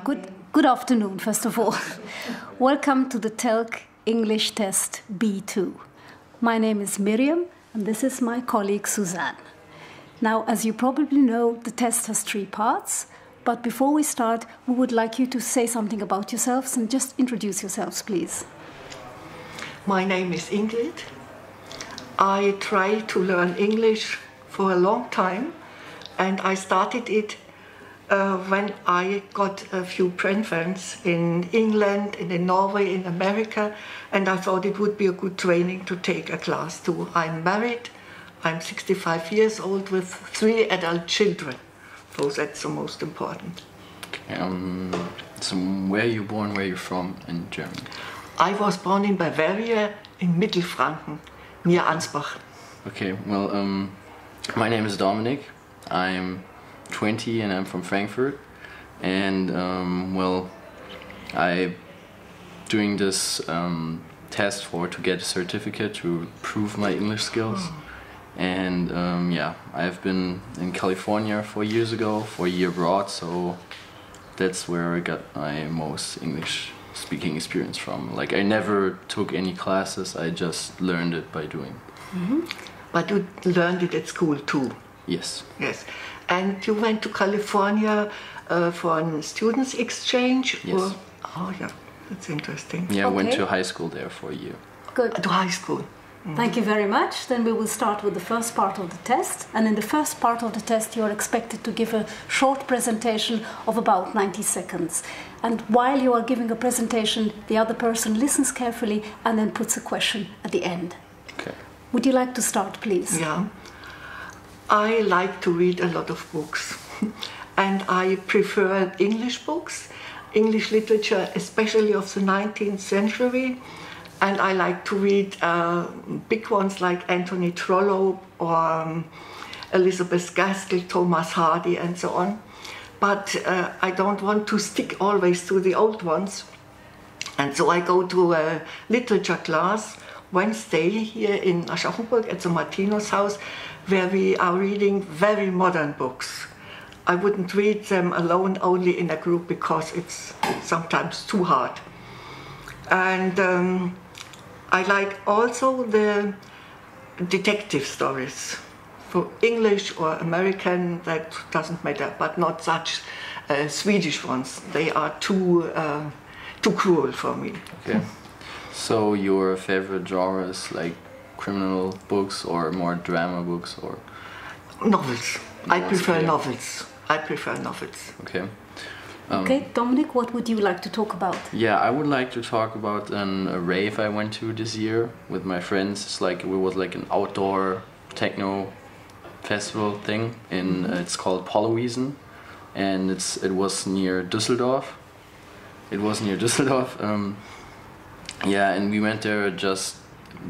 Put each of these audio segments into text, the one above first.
Good afternoon, first of all. Welcome to the telc English test B2. My name is Miriam, and this is my colleague Suzanne. Now, as you probably know, the test has 3 parts, but before we start, we would like you to say something about yourselves and just introduce yourselves, please. My name is Ingrid. I tried to learn English for a long time, and I started it when I got a few friends in England and in Norway, in America, and I thought it would be a good training to take a class too. I'm married, I'm 65 years old with 3 adult children, so that's the most important. So where are you born, where are you from in Germany? I was born in Bavaria, in Mittelfranken, near Ansbach. Okay, well, my name is Dominic. I'm 20 and I'm from Frankfurt, and well, I'm doing this test to get a certificate to prove my English skills. And yeah, I've been in California 4 years ago for a year abroad, so that's where I got my most English speaking experience from. Like, I never took any classes, I just learned it by doing. Mm-hmm. But you learned it at school too? Yes. Yes. And you went to California for a students' exchange? Yes. Or? Oh yeah, that's interesting. Yeah, I Okay. went to high school there for a year. Good. To high school. Mm-hmm. Thank you very much. Then we will start with the first part of the test. And in the first part of the test, you are expected to give a short presentation of about 90 seconds. And while you are giving a presentation, the other person listens carefully and then puts a question at the end. Okay. Would you like to start, please? Yeah. I like to read a lot of books. And I prefer English books, English literature, especially of the 19th century. And I like to read big ones like Anthony Trollope or Elizabeth Gaskell, Thomas Hardy, and so on. But I don't want to stick always to the old ones. And so I go to a literature class Wednesday here in Aschaffenburg at the Martinus House, where we are reading very modern books. I wouldn't read them alone, only in a group, because it's sometimes too hard. And I like also the detective stories. For English or American, that doesn't matter, but not such Swedish ones. They are too cruel for me. Okay. So your favorite genres, like criminal books or more drama books, or? Novels. I prefer okay. novels. I prefer novels. Okay. Okay, Dominic, what would you like to talk about? Yeah, I would like to talk about a rave I went to this year with my friends. It was like an outdoor techno festival thing, in it's called Polowiesen, and it was near Düsseldorf. Yeah, and we went there just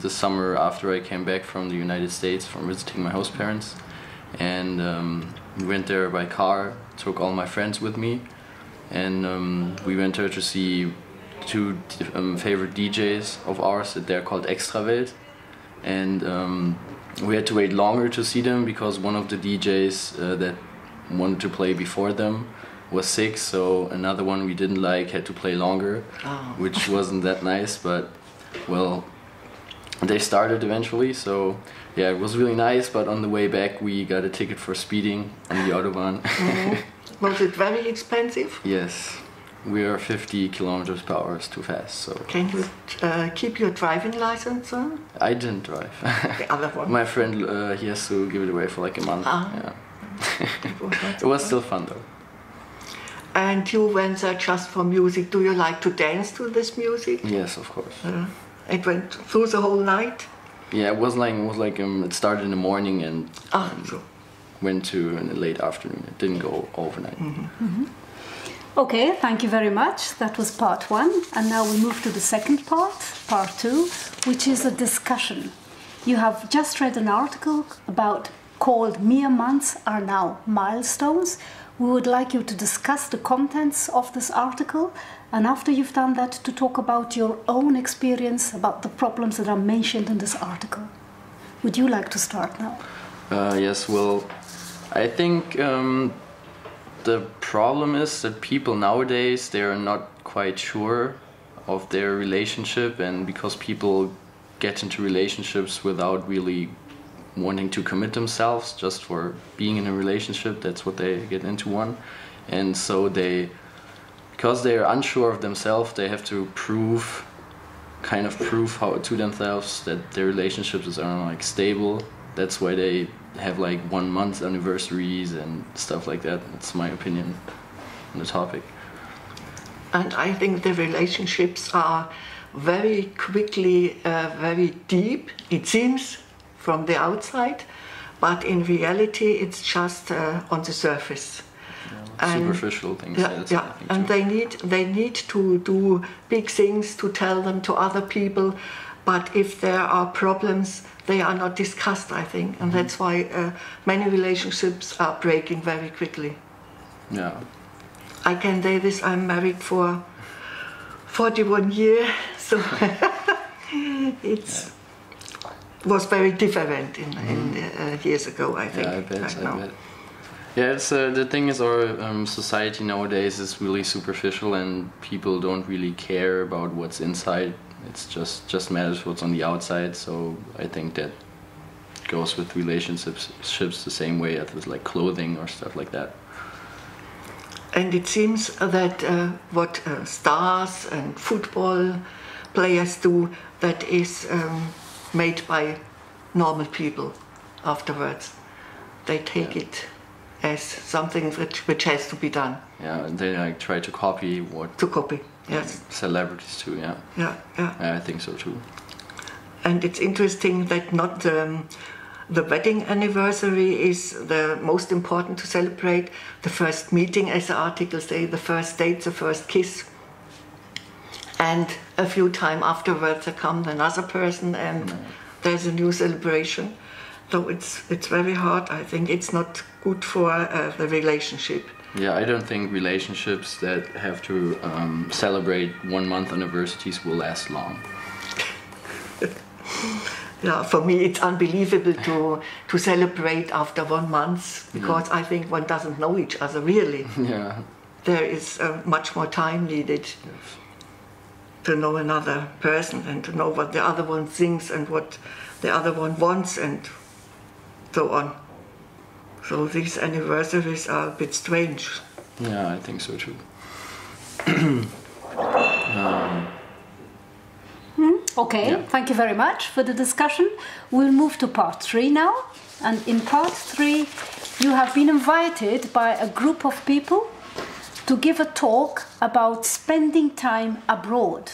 this summer after I came back from the United States from visiting my host parents, and we went there by car. Took all my friends with me, and we went there to see 2 favorite DJs of ours. They're called Extrawelt, and we had to wait longer to see them because one of the DJs that wanted to play before them was sick, so another one we didn't like had to play longer, which wasn't that nice, but well, they started eventually, so yeah, it was really nice, but on the way back we got a ticket for speeding on the Autobahn. Mm-hmm. Was it very expensive? Yes, we are 50 kilometers per hour too fast, so... Can you keep your driving license on? I didn't drive. The other one? My friend, he has to give it away for like a month. Yeah. It was still fun though. And you went there just for music. Do you like to dance to this music? Yes, of course. It went through the whole night? Yeah, it started in the morning and So. went to in the late afternoon. It didn't go overnight. Mm-hmm. Mm-hmm. Okay, thank you very much. That was part 1. And now we move to the second part, part 2, which is a discussion. You have just read an article called "Mere Months Are Now Milestones." We would like you to discuss the contents of this article, and after you've done that, to talk about your own experience about the problems that are mentioned in this article. Would you like to start now? Yes, well, I think the problem is that people nowadays, they are not quite sure of their relationship, and because people get into relationships without really wanting to commit themselves just for being in a relationship, that's what they get into one. And so because they are unsure of themselves, they have to prove how to themselves that their relationships are like stable. That's why they have like 1 month anniversaries and stuff like that. That's my opinion on the topic. And I think the relationships are very quickly very deep, it seems, from the outside, but in reality it's just on the surface. Superficial things. Yeah. And they need to do big things to tell them to other people, but if there are problems, they are not discussed, I think, and that's why many relationships are breaking very quickly. Yeah. I can say this, I'm married for 41 years, so it was very different in years ago, I think. Yeah, I bet. Yeah, it's the thing is, our society nowadays is really superficial, and people don't really care about what's inside. It's just matters what's on the outside. So I think that goes with relationships the same way as with like clothing or stuff like that. And it seems that what stars and football players do, that is made by normal people afterwards. They take it as something which has to be done. Yeah, and they like try to copy what... To copy, yes. Celebrities too, yeah. Yeah. I think so too. And it's interesting that not the wedding anniversary is the most important to celebrate. The first meeting, as the articles say, the first date, the first kiss. And a few times afterwards there comes another person and there's a new celebration. So it's very hard, I think. It's not good for the relationship. Yeah, I don't think relationships that have to celebrate 1 month anniversaries will last long. Yeah, for me it's unbelievable to celebrate after 1 month, because I think one doesn't know each other really. Yeah. There is much more time needed to know another person and to know what the other one thinks and what the other one wants and so on. So these anniversaries are a bit strange. Yeah, I think so too. Okay, thank you very much for the discussion. We'll move to part 3 now. And in part 3, you have been invited by a group of people to give a talk about spending time abroad.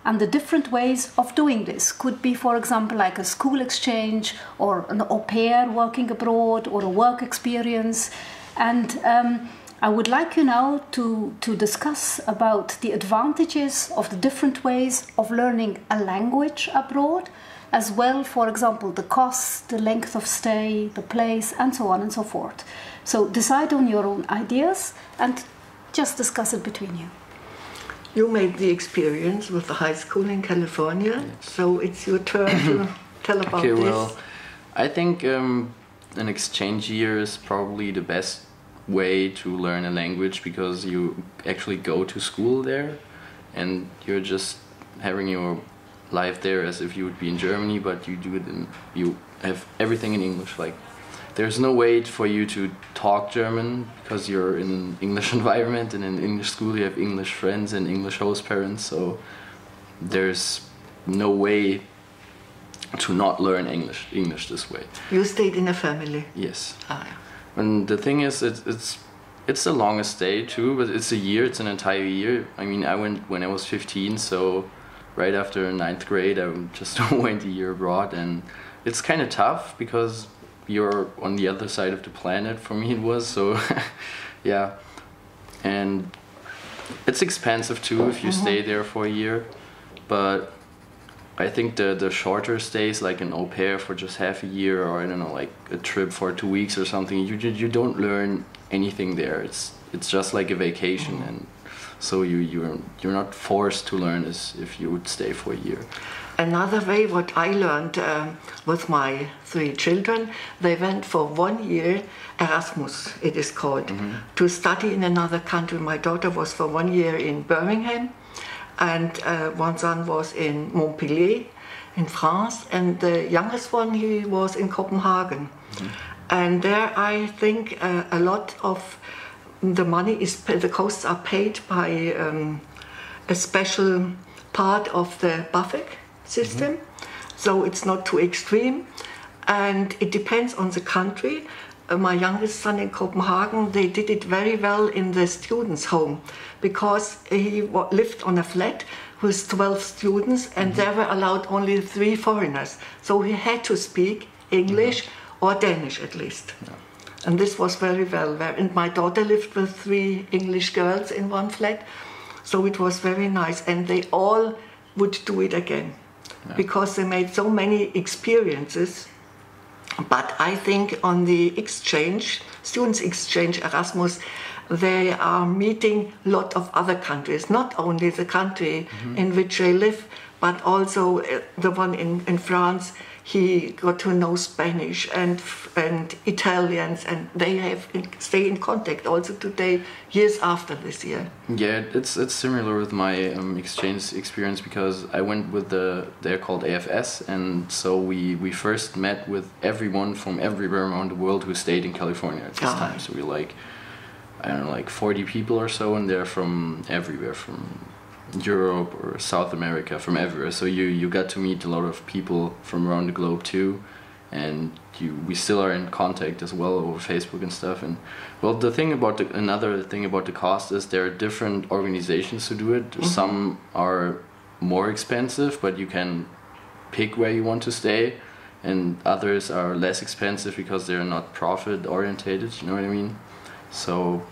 And the different ways of doing this could be, for example, like a school exchange or an au pair working abroad or a work experience. And I would like you now to discuss about the advantages of the different ways of learning a language abroad, as well, for example, the costs, the length of stay, the place, and so on and so forth. So decide on your own ideas and just discuss it between you. You made the experience with the high school in California, so it's your turn to tell about this. Well, I think an exchange year is probably the best way to learn a language, because you actually go to school there and you're just having your life there as if you would be in Germany, but you have everything in English. Like, there's no way for you to talk German because you're in an English environment, and in English school you have English friends and English host parents, so there's no way to not learn English this way. You stayed in a family? Yes. Ah, yeah. And the thing is, it's the longest stay too, but it's a year, it's an entire year. I mean, I went when I was 15, so right after 9th grade I just went a year abroad, and it's kind of tough because you're on the other side of the planet. For me it was, so yeah. And it's expensive too if you stay there for a year, but I think the shorter stays, like an au pair for just half a year, or I don't know, like a trip for 2 weeks or something, you don't learn anything there. It's just like a vacation, and So you're not forced to learn as if you would stay for a year. Another way what I learned with my 3 children, they went for 1 year Erasmus, it is called, to study in another country. My daughter was for 1 year in Birmingham, and one son was in Montpellier in France, and the youngest one, he was in Copenhagen. And there I think a lot of the money the costs are paid by a special part of the BAföG system, so it's not too extreme, and it depends on the country. My youngest son in Copenhagen, they did it very well in the students' home, because he lived on a flat with 12 students, and there were allowed only 3 foreigners, so he had to speak English or Danish at least. And this was very well. And my daughter lived with 3 English girls in one flat, so it was very nice, and they all would do it again. Because they made so many experiences. But I think on the exchange, students exchange Erasmus, they are meeting a lot of other countries, not only the country in which they live, but also the one in France. He got to know Spanish and Italians, and they stay in contact also today, years after this year. Yeah, it's similar with my exchange experience, because I went with they're called AFS, and so we first met with everyone from everywhere around the world who stayed in California at this time. So we I don't know, 40 people or so, and they're from everywhere, from Europe or South America, from everywhere. So you got to meet a lot of people from around the globe too, and we still are in contact as well over Facebook and stuff. And well, another thing about the cost is there are different organizations who do it. Some are more expensive, but you can pick where you want to stay, and others are less expensive because they're not profit orientated, you know what I mean? So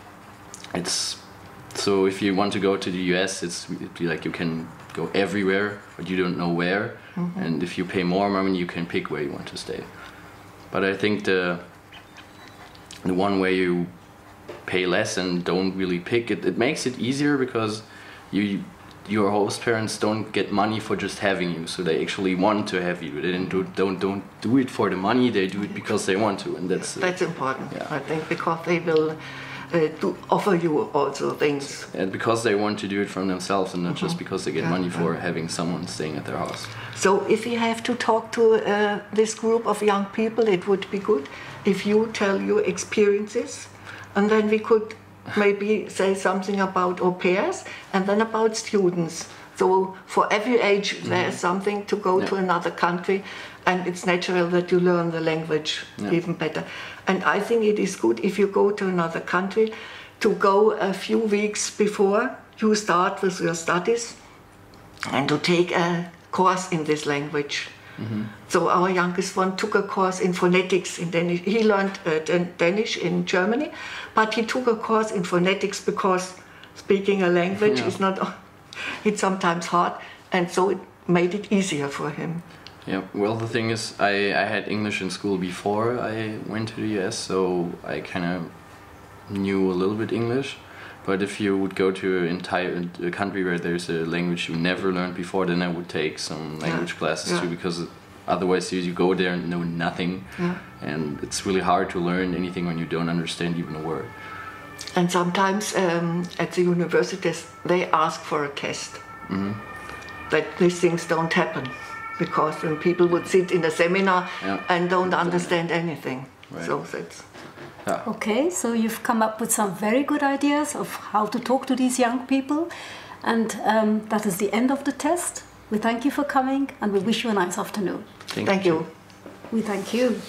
so if you want to go to the US, it'd be like you can go everywhere, but you don't know where. And if you pay more money, you can pick where you want to stay. But I think the one where you pay less and don't really pick, it makes it easier, because your host parents don't get money for just having you, so they actually want to have you. They don't do it for the money, they do it because they want to, and that's important. Yeah. I think, because they will to offer you also things. And because they want to do it from themselves, and not just because they get money for having someone staying at their house. So if you have to talk to this group of young people, it would be good if you tell your experiences, and then we could maybe say something about au pairs, and then about students. So for every age there is something to go to another country, and it's natural that you learn the language even better. And I think it is good, if you go to another country, to go a few weeks before you start with your studies, and to take a course in this language. So our youngest one took a course in phonetics in Danish. He learned Danish in Germany, but he took a course in phonetics, because speaking a language is not, it's sometimes hard, and so it made it easier for him. Yeah, well, the thing is, I had English in school before I went to the US, so I kind of knew a little bit English. But if you would go to a country where there's a language you never learned before, then I would take some language classes too, because otherwise you go there and know nothing. And it's really hard to learn anything when you don't understand even a word. And sometimes at the universities they ask for a test. That these things don't happen, because then people would sit in a seminar and don't understand anything. Right. So that's... Okay, so you've come up with some very good ideas of how to talk to these young people, and that is the end of the test. We thank you for coming, and we wish you a nice afternoon. Thank you. We thank you.